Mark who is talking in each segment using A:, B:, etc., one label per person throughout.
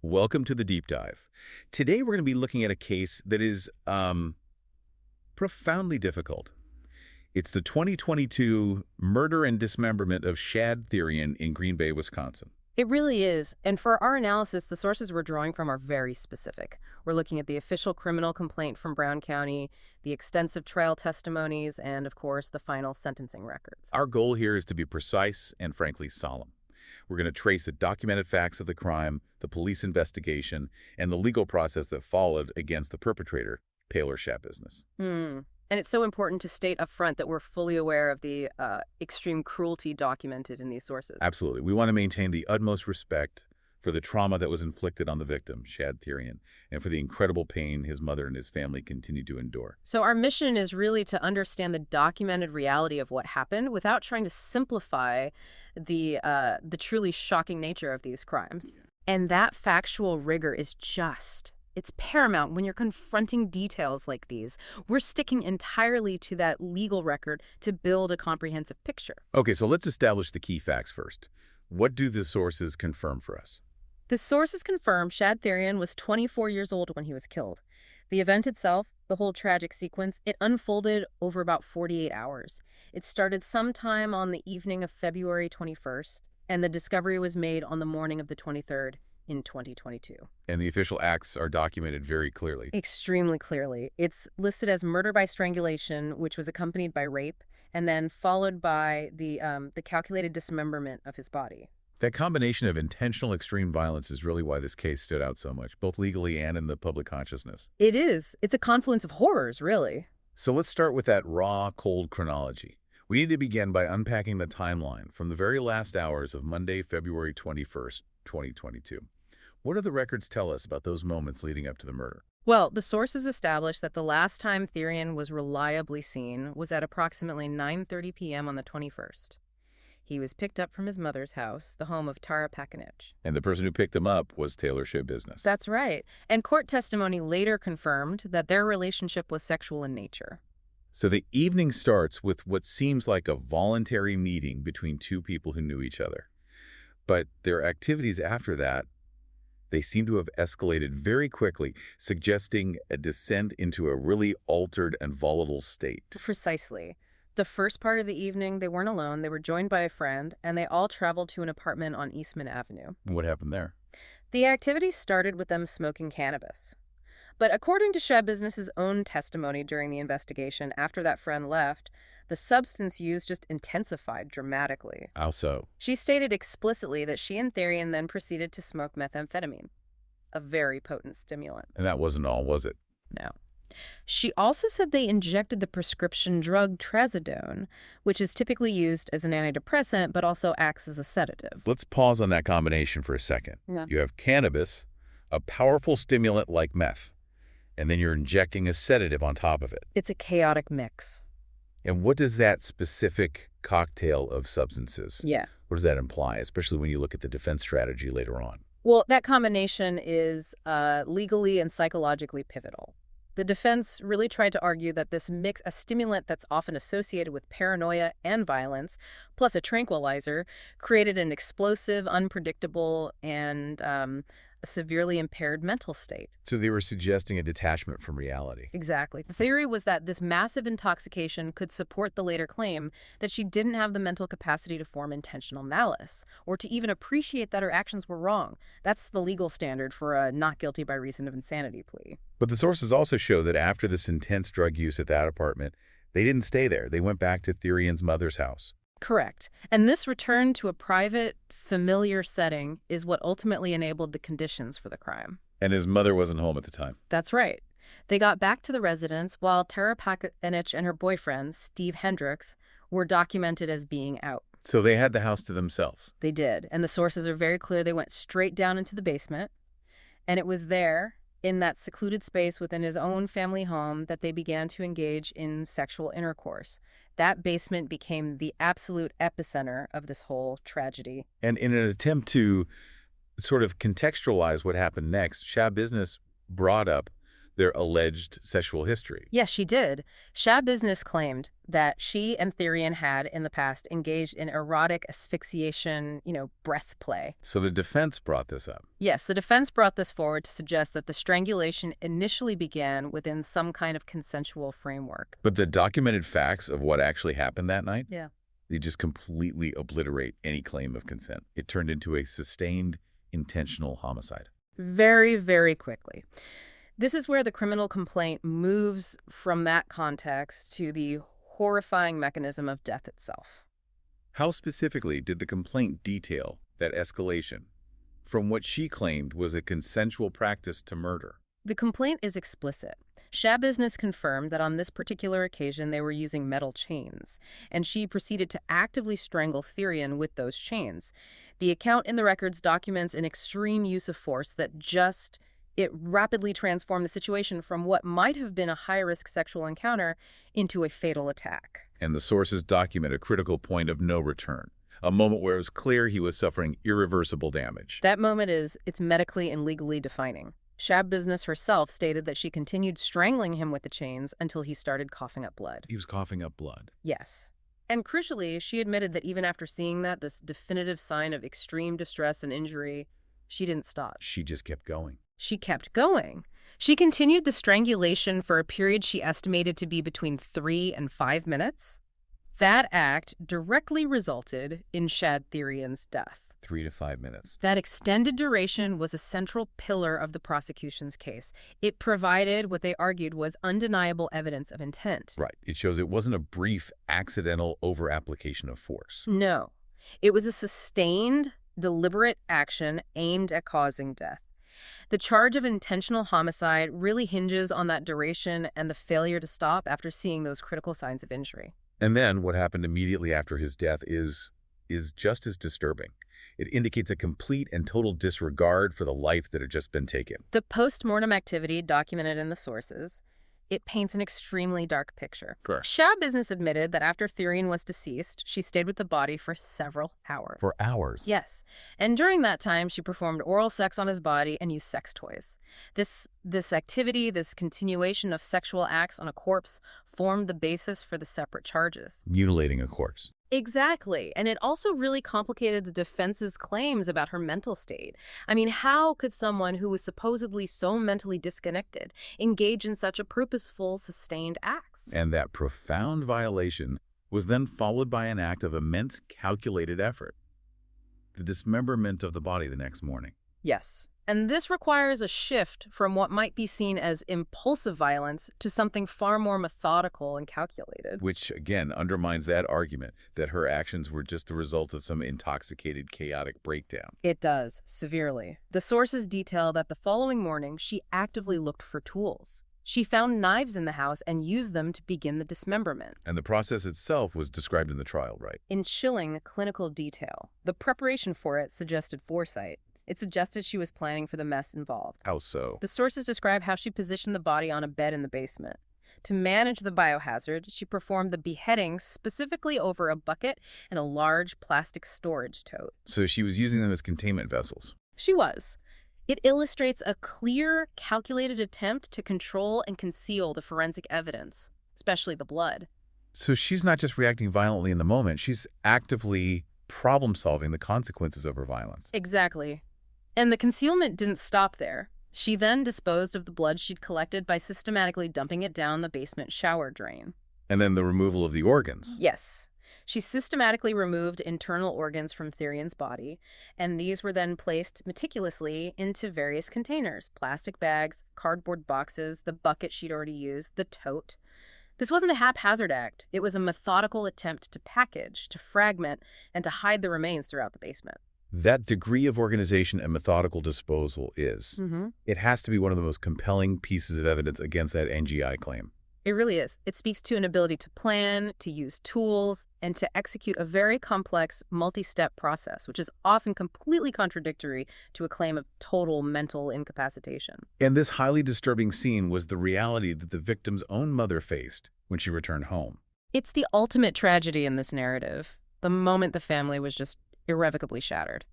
A: Welcome to the deep dive. Today we're going to be looking at a case that is profoundly difficult. It's the 2022 murder and dismemberment of Shad Thyrion in Green Bay, Wisconsin.
B: It really is. And for our analysis, the sources we're drawing from are very specific. We're looking at the official criminal complaint from Brown County, the extensive trial testimonies, and, of course, the final sentencing records.
A: Our goal here is to be precise and frankly solemn. We're going to trace the documented facts of the crime, the police investigation, and the legal process that followed against the perpetrator, Taylor Shad Business.
B: And it's so important to state up front that we're fully aware of the extreme cruelty documented in these sources.
A: Absolutely. We want to maintain the utmost respect for the trauma that was inflicted on the victim, Shad Thyrion, and for the incredible pain his mother and his family continue to endure.
B: So our mission is really to understand the documented reality of what happened without trying to simplify the truly shocking nature of these crimes. And that factual rigor is it's paramount when you're confronting details like these. We're sticking entirely to that legal record to build a comprehensive picture.
A: Okay, so let's establish the key facts first. What do the sources confirm for us?
B: The sources confirm Shad Thyrion was 24 years old when he was killed. The event itself, the whole tragic sequence, it unfolded over about 48 hours. It started sometime on the evening of February 21st, and the discovery was made on the morning of the 23rd in 2022.
A: And the official acts are documented very clearly.
B: Extremely clearly. It's listed as murder by strangulation, which was accompanied by rape, and then followed by the calculated dismemberment of his body.
A: That combination of intentional extreme violence is really why this case stood out so much, both legally and in the public consciousness.
B: It is. It's a confluence of horrors, really.
A: So let's start with that raw, cold chronology. We need to begin by unpacking the timeline from the very last hours of Monday, February 21st, 2022. What do the records tell us about those moments leading up to the murder?
B: Well, the sources established that the last time Thyrion was reliably seen was at approximately 9:30 p.m. on the 21st. He was picked up from his mother's house, the home of Tara Pakinich.
A: And the person who picked him up was Taylor Shad Business.
B: That's right. And court testimony later confirmed that their relationship was sexual in nature.
A: So the evening starts with what seems like a voluntary meeting between two people who knew each other. But their activities after that, they seem to have escalated very quickly, suggesting a descent into a really altered and volatile state.
B: Precisely. The first part of the evening, they weren't alone. They were joined by a friend, and they all traveled to an apartment on Eastman Avenue.
A: What happened there?
B: The activity started with them smoking cannabis. But according to Shad Business's own testimony during the investigation, after that friend left, the substance use just intensified dramatically.
A: How so?
B: She stated explicitly that she and Thyrion then proceeded to smoke methamphetamine, a very potent stimulant.
A: And that wasn't all, was it?
B: No. She also said they injected the prescription drug trazodone, which is typically used as an antidepressant but also acts as a sedative.
A: Let's pause on that combination for a second.
B: Yeah.
A: You have cannabis, a powerful stimulant like meth, and then you're injecting a sedative on top of it.
B: It's a chaotic mix.
A: And what does that specific cocktail of substances,
B: Yeah.
A: what does that imply, especially when you look at the defense strategy later on?
B: Well, that combination is legally and psychologically pivotal. The defense really tried to argue that this mix, a stimulant that's often associated with paranoia and violence, plus a tranquilizer, created an explosive, unpredictable, and a severely impaired mental state.
A: So they were suggesting a detachment from reality.
B: Exactly. The theory was that this massive intoxication could support the later claim that she didn't have the mental capacity to form intentional malice, or to even appreciate that her actions were wrong. That's the legal standard for a not guilty by reason of insanity plea.
A: But the sources also show that after this intense drug use at that apartment, they didn't stay there. They went back to Thyrion's mother's house.
B: Correct. And this return to a private, familiar setting is what ultimately enabled the conditions for the crime.
A: And his mother wasn't home at the time.
B: That's right. They got back to the residence while Tara Pakinich and her boyfriend, Steve Hendricks, were documented as being out.
A: So they had the house to themselves.
B: They did. And the sources are very clear. They went straight down into the basement. And it was there, in that secluded space within his own family home, that they began to engage in sexual intercourse. That basement became the absolute epicenter of this whole tragedy.
A: And in an attempt to sort of contextualize what happened next, Shad Business brought up their alleged sexual history.
B: Yes, she did. Shad Business claimed that she and Thyrion had, in the past, engaged in erotic asphyxiation, breath play.
A: So the defense brought this up.
B: Yes, the defense brought this forward to suggest that the strangulation initially began within some kind of consensual framework.
A: But the documented facts of what actually happened that night,
B: Yeah.
A: they just completely obliterate any claim of consent. It turned into a sustained, intentional homicide.
B: Very, very quickly. This is where the criminal complaint moves from that context to the horrifying mechanism of death itself.
A: How specifically did the complaint detail that escalation from what she claimed was a consensual practice to murder?
B: The complaint is explicit. Shad Business confirmed that on this particular occasion they were using metal chains, and she proceeded to actively strangle Thyrion with those chains. The account in the records documents an extreme use of force that it rapidly transformed the situation from what might have been a high-risk sexual encounter into a fatal attack.
A: And the sources document a critical point of no return, a moment where it was clear he was suffering irreversible damage.
B: That moment it's medically and legally defining. Shad Business herself stated that she continued strangling him with the chains until he started coughing up blood.
A: He was coughing up blood.
B: Yes. And crucially, she admitted that even after seeing this definitive sign of extreme distress and injury, she didn't stop.
A: She just kept going.
B: She kept going. She continued the strangulation for a period she estimated to be between 3 and 5 minutes. That act directly resulted in Shad Thyrion's death.
A: 3 to 5 minutes.
B: That extended duration was a central pillar of the prosecution's case. It provided what they argued was undeniable evidence of intent.
A: Right. It shows it wasn't a brief, accidental over-application of force.
B: No. It was a sustained, deliberate action aimed at causing death. The charge of intentional homicide really hinges on that duration and the failure to stop after seeing those critical signs of injury.
A: And then what happened immediately after his death is just as disturbing. It indicates a complete and total disregard for the life that had just been taken.
B: The post-mortem activity documented in the sources, it paints an extremely dark picture.
A: Sure.
B: Shad Business admitted that after Thyrion was deceased, she stayed with the body for several hours.
A: For hours?
B: Yes. And during that time, she performed oral sex on his body and used sex toys. This activity, this continuation of sexual acts on a corpse, formed the basis for the separate charges.
A: Mutilating a corpse.
B: Exactly. And it also really complicated the defense's claims about her mental state. I mean, how could someone who was supposedly so mentally disconnected engage in such a purposeful, sustained acts?
A: And that profound violation was then followed by an act of immense calculated effort. The dismemberment of the body the next morning.
B: Yes. And this requires a shift from what might be seen as impulsive violence to something far more methodical and calculated.
A: Which, again, undermines that argument that her actions were just the result of some intoxicated, chaotic breakdown.
B: It does, severely. The sources detail that the following morning, she actively looked for tools. She found knives in the house and used them to begin the dismemberment.
A: And the process itself was described in the trial, right?
B: In chilling clinical detail. The preparation for it suggested foresight. It suggested she was planning for the mess involved.
A: How so?
B: The sources describe how she positioned the body on a bed in the basement. To manage the biohazard, she performed the beheading specifically over a bucket and a large plastic storage tote.
A: So she was using them as containment vessels.
B: She was. It illustrates a clear, calculated attempt to control and conceal the forensic evidence, especially the blood.
A: So she's not just reacting violently in the moment, she's actively problem-solving the consequences of her violence.
B: Exactly. And the concealment didn't stop there. She then disposed of the blood she'd collected by systematically dumping it down the basement shower drain.
A: And then the removal of the organs.
B: Yes. She systematically removed internal organs from Thyrion's body, and these were then placed meticulously into various containers, plastic bags, cardboard boxes, the bucket she'd already used, the tote. This wasn't a haphazard act. It was a methodical attempt to package, to fragment, and to hide the remains throughout the basement.
A: That degree of organization and methodical disposal it has to be one of the most compelling pieces of evidence against that NGI claim.
B: It really is. It speaks to an ability to plan, to use tools, and to execute a very complex, multi-step process, which is often completely contradictory to a claim of total mental incapacitation.
A: And this highly disturbing scene was the reality that the victim's own mother faced when she returned home.
B: It's the ultimate tragedy in this narrative, the moment the family was just irrevocably shattered.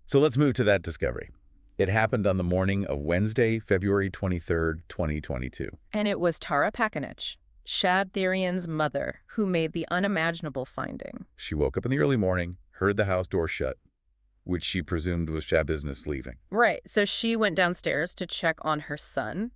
A: So let's move to that discovery. It happened on the morning of Wednesday, February 23rd, 2022.
B: And it was Tara Pakinich, Shad Thyrion's mother, who made the unimaginable finding.
A: She woke up in the early morning, heard the house door shut, which she presumed was Shad Business leaving.
B: Right, so she went downstairs to check on her son,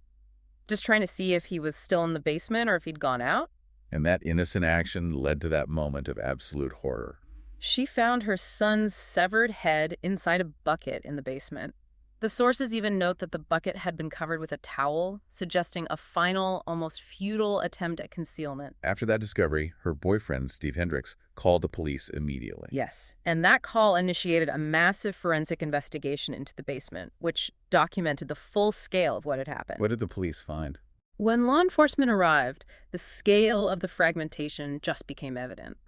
B: just trying to see if he was still in the basement or if he'd gone out.
A: And that innocent action led to that moment of absolute horror.
B: She found her son's severed head inside a bucket in the basement. The sources even note that the bucket had been covered with a towel, suggesting a final, almost futile attempt at concealment.
A: After that discovery, her boyfriend, Steve Hendricks, called the police immediately.
B: Yes, and that call initiated a massive forensic investigation into the basement, which documented the full scale of what had happened.
A: What did the police find?
B: When law enforcement arrived, the scale of the fragmentation just became evident.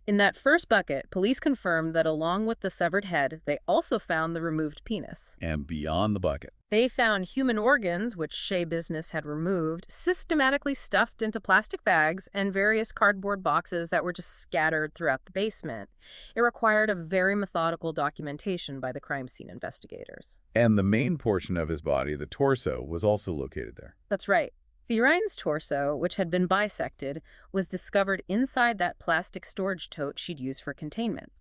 B: In that first bucket, police confirmed that along with the severed head, they also found the removed penis.
A: And beyond the bucket.
B: They found human organs, which Shea Business had removed, systematically stuffed into plastic bags and various cardboard boxes that were just scattered throughout the basement. It required a very methodical documentation by the crime scene investigators.
A: And the main portion of his body, the torso, was also located there.
B: That's right. Thyrion's torso, which had been bisected, was discovered inside that plastic storage tote she'd used for containment.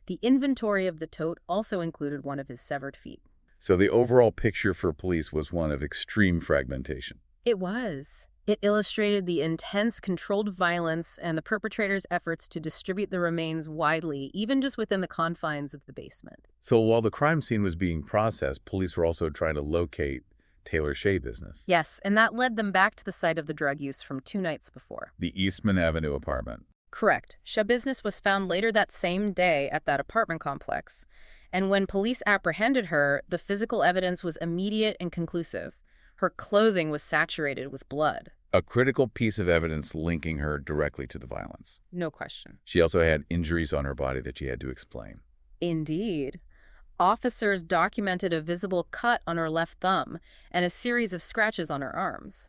B: The inventory of the tote also included one of his severed feet.
A: So the overall picture for police was one of extreme fragmentation.
B: It was. It illustrated the intense, controlled violence and the perpetrator's efforts to distribute the remains widely, even just within the confines of the basement.
A: So while the crime scene was being processed, police were also trying to locate Taylor Shea Business.
B: Yes, and that led them back to the site of the drug use from 2 nights before.
A: The Eastman Avenue apartment.
B: Correct. Shea Business was found later that same day at that apartment complex. And when police apprehended her, the physical evidence was immediate and conclusive. Her clothing was saturated with blood.
A: A critical piece of evidence linking her directly to the violence.
B: No question.
A: She also had injuries on her body that she had to explain.
B: Indeed. Officers documented a visible cut on her left thumb and a series of scratches on her arms.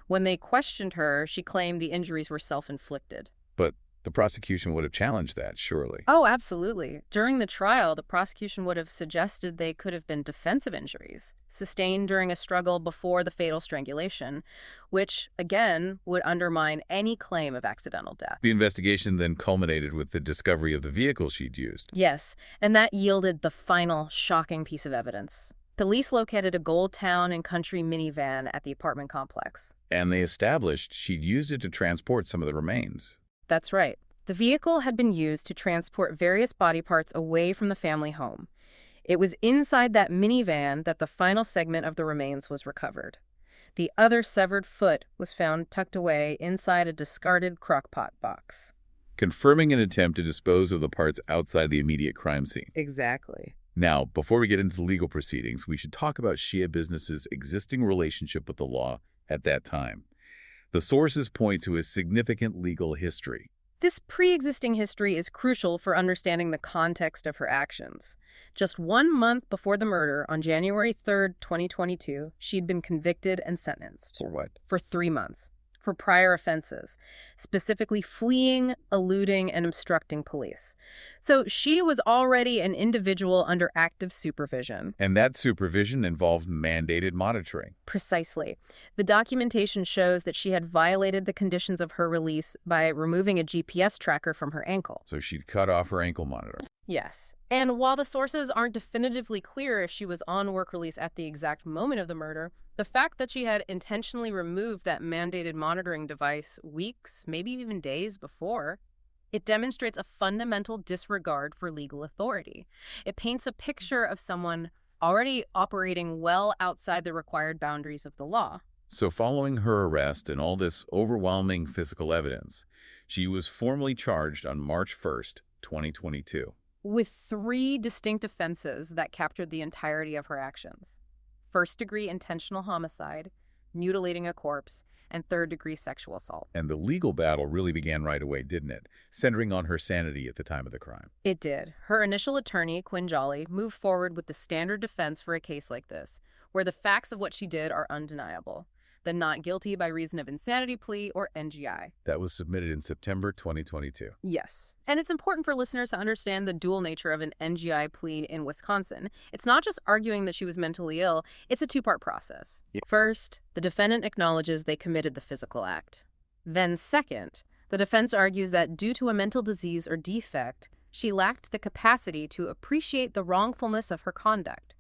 B: When they questioned her, she claimed the injuries were self-inflicted.
A: But the prosecution would have challenged that, surely.
B: Oh, absolutely. During the trial, the prosecution would have suggested they could have been defensive injuries, sustained during a struggle before the fatal strangulation, which, again, would undermine any claim of accidental death.
A: The investigation then culminated with the discovery of the vehicle she'd used.
B: Yes, and that yielded the final shocking piece of evidence. Police located a Gold Town and Country minivan at the apartment complex.
A: And they established she'd used it to transport some of the remains.
B: That's right. The vehicle had been used to transport various body parts away from the family home. It was inside that minivan that the final segment of the remains was recovered. The other severed foot was found tucked away inside a discarded crock-pot box.
A: Confirming an attempt to dispose of the parts outside the immediate crime scene.
B: Exactly.
A: Now, before we get into the legal proceedings, we should talk about Shea Business's existing relationship with the law at that time. The sources point to a significant legal history.
B: This pre-existing history is crucial for understanding the context of her actions. Just 1 month before the murder, on January 3rd, 2022, she'd been convicted and sentenced.
A: For what?
B: For 3 months. For prior offenses, specifically fleeing, eluding, and obstructing police. So she was already an individual under active supervision.
A: And that supervision involved mandated monitoring.
B: Precisely. The documentation shows that she had violated the conditions of her release by removing a GPS tracker from her ankle.
A: So she'd cut off her ankle monitor.
B: Yes. And while the sources aren't definitively clear if she was on work release at the exact moment of the murder, the fact that she had intentionally removed that mandated monitoring device weeks, maybe even days before, it demonstrates a fundamental disregard for legal authority. It paints a picture of someone already operating well outside the required boundaries of the law.
A: So following her arrest and all this overwhelming physical evidence, she was formally charged on March 1st, 2022.
B: With 3 distinct offenses that captured the entirety of her actions: first-degree intentional homicide, mutilating a corpse, and third-degree sexual assault.
A: And the legal battle really began right away, didn't it? Centering on her sanity at the time of the crime.
B: It did. Her initial attorney, Quinn Jolly, moved forward with the standard defense for a case like this, where the facts of what she did are undeniable. the not guilty by reason of insanity plea, or NGI.
A: That was submitted in September 2022.
B: Yes. And it's important for listeners to understand the dual nature of an NGI plea in Wisconsin. It's not just arguing that she was mentally ill, it's a two-part process. First, the defendant acknowledges they committed the physical act. Then second, the defense argues that due to a mental disease or defect, she lacked the capacity to appreciate the wrongfulness of her conduct,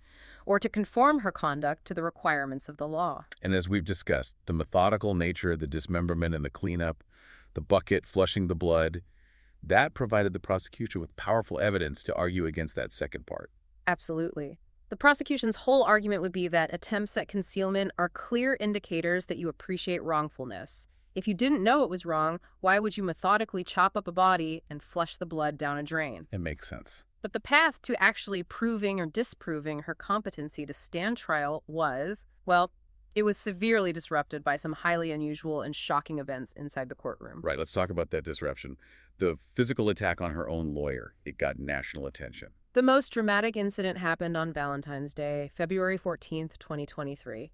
B: or to conform her conduct to the requirements of the law.
A: And as we've discussed, the methodical nature of the dismemberment and the cleanup, the bucket flushing the blood, that provided the prosecution with powerful evidence to argue against that second part.
B: Absolutely. The prosecution's whole argument would be that attempts at concealment are clear indicators that you appreciate wrongfulness. If you didn't know it was wrong, why would you methodically chop up a body and flush the blood down a drain?
A: It makes sense.
B: But the path to actually proving or disproving her competency to stand trial was, well, it was severely disrupted by some highly unusual and shocking events inside the courtroom.
A: Right, let's talk about that disruption. The physical attack on her own lawyer, it got national attention.
B: The most dramatic incident happened on Valentine's Day, February 14th, 2023.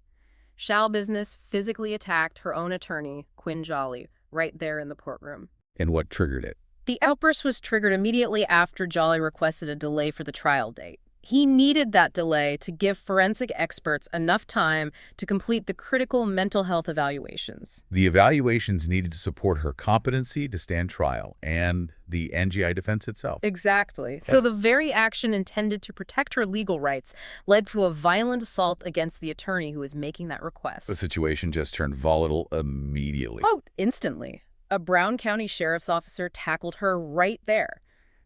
B: Shad Business physically attacked her own attorney, Quinn Jolly, right there in the courtroom.
A: And what triggered it?
B: The outburst was triggered immediately after Jolly requested a delay for the trial date. He needed that delay to give forensic experts enough time to complete the critical mental health evaluations.
A: The evaluations needed to support her competency to stand trial and the NGI defense itself.
B: Exactly. So the very action intended to protect her legal rights led to a violent assault against the attorney who was making that request.
A: The situation just turned volatile immediately.
B: Oh, instantly. A Brown County sheriff's officer tackled her right there.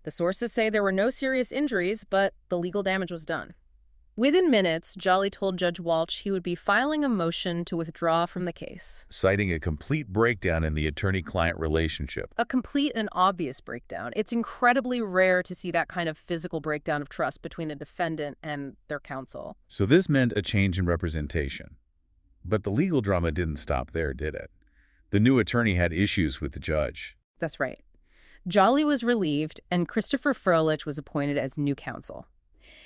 B: The sources say there were no serious injuries, but the legal damage was done. Within minutes, Jolly told Judge Walsh he would be filing a motion to withdraw from the case,
A: citing a complete breakdown in the attorney-client relationship.
B: A complete and obvious breakdown. It's incredibly rare to see that kind of physical breakdown of trust between a defendant and their counsel.
A: So this meant a change in representation. But the legal drama didn't stop there, did it? The new attorney had issues with the judge.
B: That's right. Jolly was relieved, and Christopher Froelich was appointed as new counsel.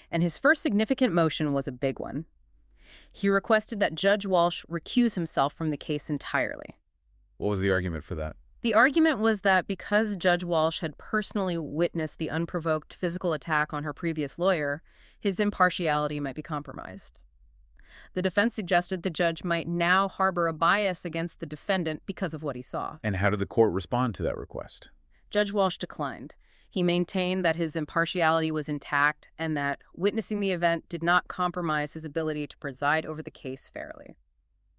B: And his first significant motion was a big one. He requested that Judge Walsh recuse himself from the case entirely.
A: What was the argument for that?
B: The argument was that because Judge Walsh had personally witnessed the unprovoked physical attack on her previous lawyer, his impartiality might be compromised. The defense suggested the judge might now harbor a bias against the defendant because of what he saw.
A: And how did the court respond to that request?
B: Judge Walsh declined. He maintained that his impartiality was intact and that witnessing the event did not compromise his ability to preside over the case fairly.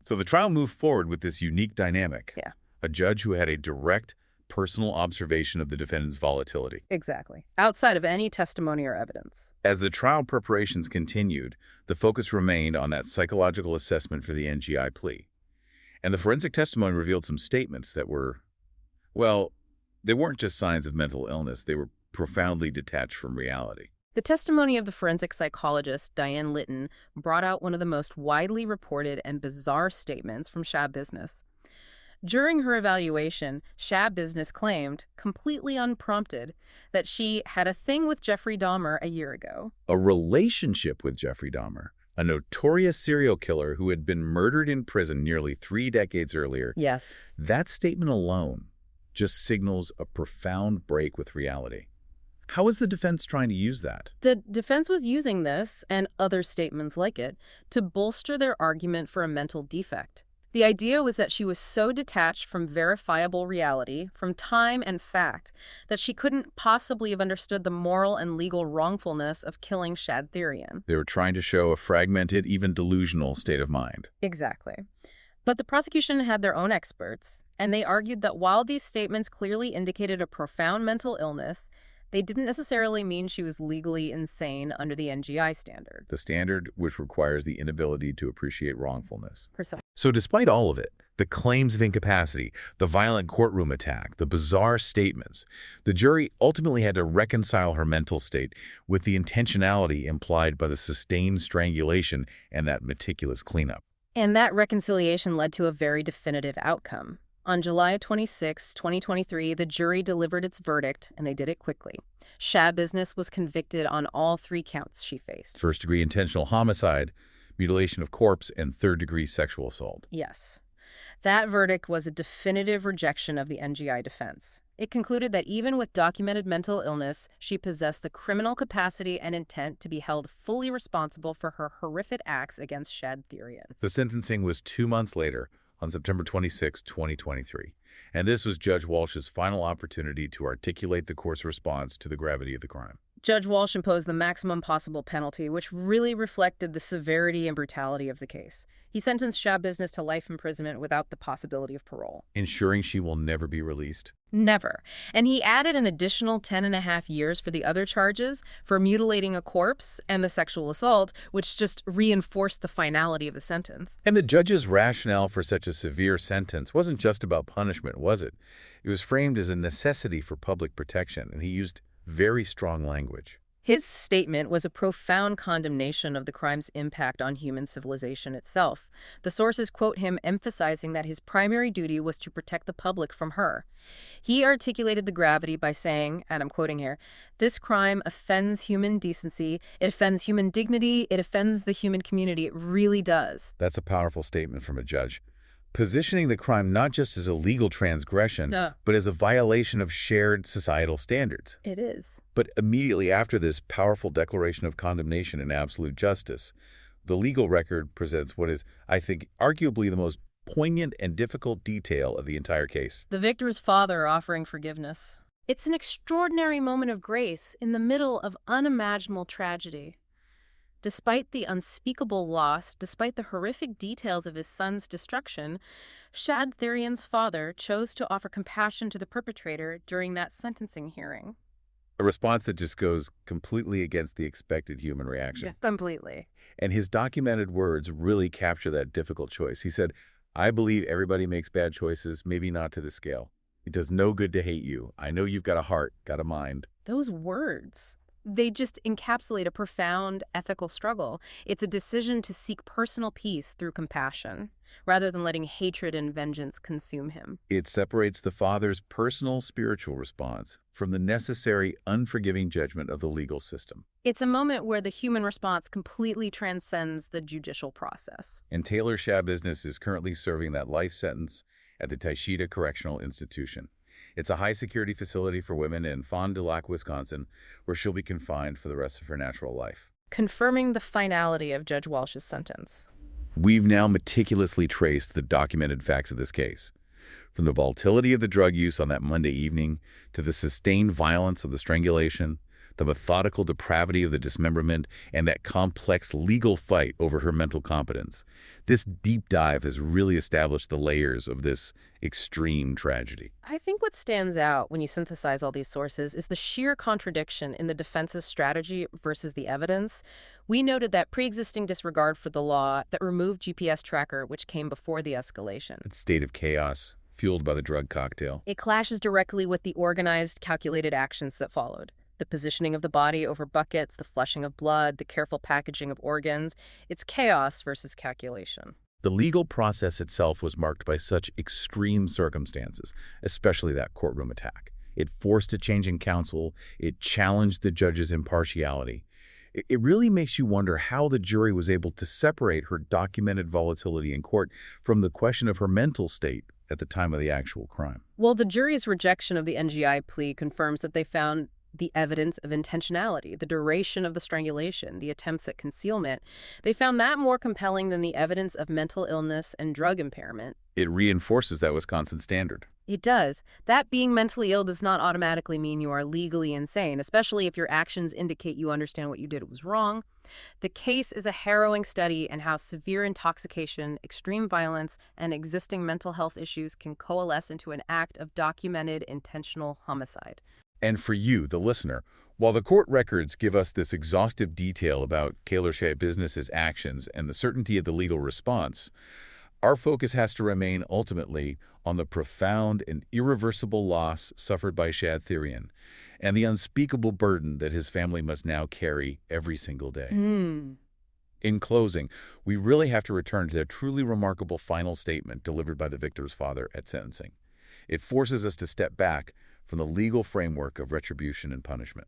A: So the trial moved forward with this unique dynamic.
B: Yeah.
A: A judge who had a direct, personal observation of the defendant's volatility.
B: Exactly. Outside of any testimony or evidence.
A: As the trial preparations continued, the focus remained on that psychological assessment for the NGI plea. And the forensic testimony revealed some statements that were, well, they weren't just signs of mental illness. They were profoundly detached from reality.
B: The testimony of the forensic psychologist, Diane Litton, brought out one of the most widely reported and bizarre statements from Shad Business. During her evaluation, Shad Business claimed, completely unprompted, that she had a thing with Jeffrey Dahmer a year ago.
A: A relationship with Jeffrey Dahmer, a notorious serial killer who had been murdered in prison nearly 3 decades earlier.
B: Yes.
A: That statement alone just signals a profound break with reality. How is the defense trying to use that?
B: The defense was using this, and other statements like it, to bolster their argument for a mental defect. The idea was that she was so detached from verifiable reality, from time and fact, that she couldn't possibly have understood the moral and legal wrongfulness of killing Shad Thyrion.
A: They were trying to show a fragmented, even delusional state of mind.
B: Exactly. But the prosecution had their own experts, and they argued that while these statements clearly indicated a profound mental illness, they didn't necessarily mean she was legally insane under the NGI standard.
A: The standard which requires the inability to appreciate wrongfulness.
B: Precisely.
A: So despite all of it, the claims of incapacity, the violent courtroom attack, the bizarre statements, the jury ultimately had to reconcile her mental state with the intentionality implied by the sustained strangulation and that meticulous cleanup.
B: And that reconciliation led to a very definitive outcome. On July 26, 2023, the jury delivered its verdict, and they did it quickly. Shad Business was convicted on all 3 counts she faced.
A: First-degree intentional homicide, mutilation of corpse, and third-degree sexual assault.
B: Yes. That verdict was a definitive rejection of the NGI defense. It concluded that even with documented mental illness, she possessed the criminal capacity and intent to be held fully responsible for her horrific acts against Shad Thyrion.
A: The sentencing was 2 months later, on September 26, 2023, and this was Judge Walsh's final opportunity to articulate the court's response to the gravity of the crime.
B: Judge Walsh imposed the maximum possible penalty, which really reflected the severity and brutality of the case. He sentenced Shad Business to life imprisonment without the possibility of parole.
A: Ensuring she will never be released.
B: Never. And he added an additional 10.5 years for the other charges, for mutilating a corpse and the sexual assault, which just reinforced the finality of the sentence.
A: And the judge's rationale for such a severe sentence wasn't just about punishment, was it? It was framed as a necessity for public protection, and he used very strong language.
B: His statement was a profound condemnation of the crime's impact on human civilization itself. The sources quote him emphasizing that his primary duty was to protect the public from her. He articulated the gravity by saying, and I'm quoting here, "This crime offends human decency, it offends human dignity, it offends the human community. It really does."
A: That's a powerful statement from a judge, positioning the crime not just as a legal transgression, but as a violation of shared societal standards.
B: It is.
A: But immediately after this powerful declaration of condemnation and absolute justice, the legal record presents what is, I think, arguably the most poignant and difficult detail of the entire case.
B: The victor's father offering forgiveness. It's an extraordinary moment of grace in the middle of unimaginable tragedy. Despite the unspeakable loss, despite the horrific details of his son's destruction, Shad Thyrion's father chose to offer compassion to the perpetrator during that sentencing hearing.
A: A response that just goes completely against the expected human reaction.
B: Yeah, completely.
A: And his documented words really capture that difficult choice. He said, "I believe everybody makes bad choices, maybe not to this scale. It does no good to hate you. I know you've got a heart, got a mind."
B: Those words, they just encapsulate a profound ethical struggle. It's a decision to seek personal peace through compassion, rather than letting hatred and vengeance consume him.
A: It separates the father's personal spiritual response from the necessary unforgiving judgment of the legal system.
B: It's a moment where the human response completely transcends the judicial process.
A: And Taylor Shad Business is currently serving that life sentence at the Taishita Correctional Institution. It's a high-security facility for women in Fond du Lac, Wisconsin, where she'll be confined for the rest of her natural life.
B: Confirming the finality of Judge Walsh's sentence.
A: We've now meticulously traced the documented facts of this case, from the volatility of the drug use on that Monday evening to the sustained violence of the strangulation, the methodical depravity of the dismemberment, and that complex legal fight over her mental competence. This deep dive has really established the layers of this extreme tragedy.
B: I think what stands out when you synthesize all these sources is the sheer contradiction in the defense's strategy versus the evidence. We noted that pre-existing disregard for the law that removed GPS tracker, which came before the escalation.
A: That state of chaos, fueled by the drug cocktail.
B: It clashes directly with the organized, calculated actions that followed. The positioning of the body over buckets, the flushing of blood, the careful packaging of organs. It's chaos versus calculation.
A: The legal process itself was marked by such extreme circumstances, especially that courtroom attack. It forced a change in counsel. It challenged the judge's impartiality. It really makes you wonder how the jury was able to separate her documented volatility in court from the question of her mental state at the time of the actual crime.
B: Well, the jury's rejection of the NGI plea confirms that they found the evidence of intentionality, the duration of the strangulation, the attempts at concealment. They found that more compelling than the evidence of mental illness and drug impairment.
A: It reinforces that Wisconsin standard.
B: It does. That being mentally ill does not automatically mean you are legally insane, especially if your actions indicate you understand what you did was wrong. The case is a harrowing study in how severe intoxication, extreme violence, and existing mental health issues can coalesce into an act of documented intentional homicide.
A: And for you, the listener, while the court records give us this exhaustive detail about Taylor Shad Business's actions and the certainty of the legal response, our focus has to remain ultimately on the profound and irreversible loss suffered by Shad Thyrion and the unspeakable burden that his family must now carry every single day. In closing, we really have to return to that truly remarkable final statement delivered by the victim's father at sentencing. It forces us to step back from the legal framework of retribution and punishment.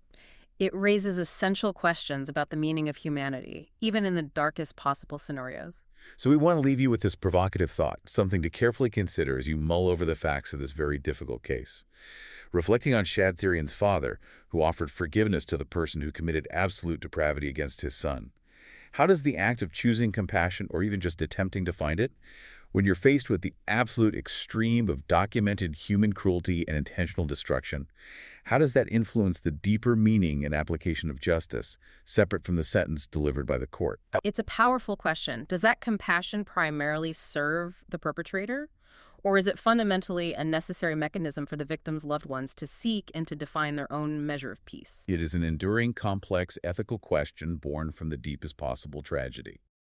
B: It raises essential questions about the meaning of humanity, even in the darkest possible scenarios.
A: So we want to leave you with this provocative thought, something to carefully consider as you mull over the facts of this very difficult case. Reflecting on Shad Thyrion's father, who offered forgiveness to the person who committed absolute depravity against his son. How does the act of choosing compassion, or even just attempting to find it, when you're faced with the absolute extreme of documented human cruelty and intentional destruction, how does that influence the deeper meaning and application of justice, separate from the sentence delivered by the court?
B: It's a powerful question. Does that compassion primarily serve the perpetrator? Or is it fundamentally a necessary mechanism for the victim's loved ones to seek and to define their own measure of peace?
A: It is an enduring, complex ethical question born from the deepest possible tragedy.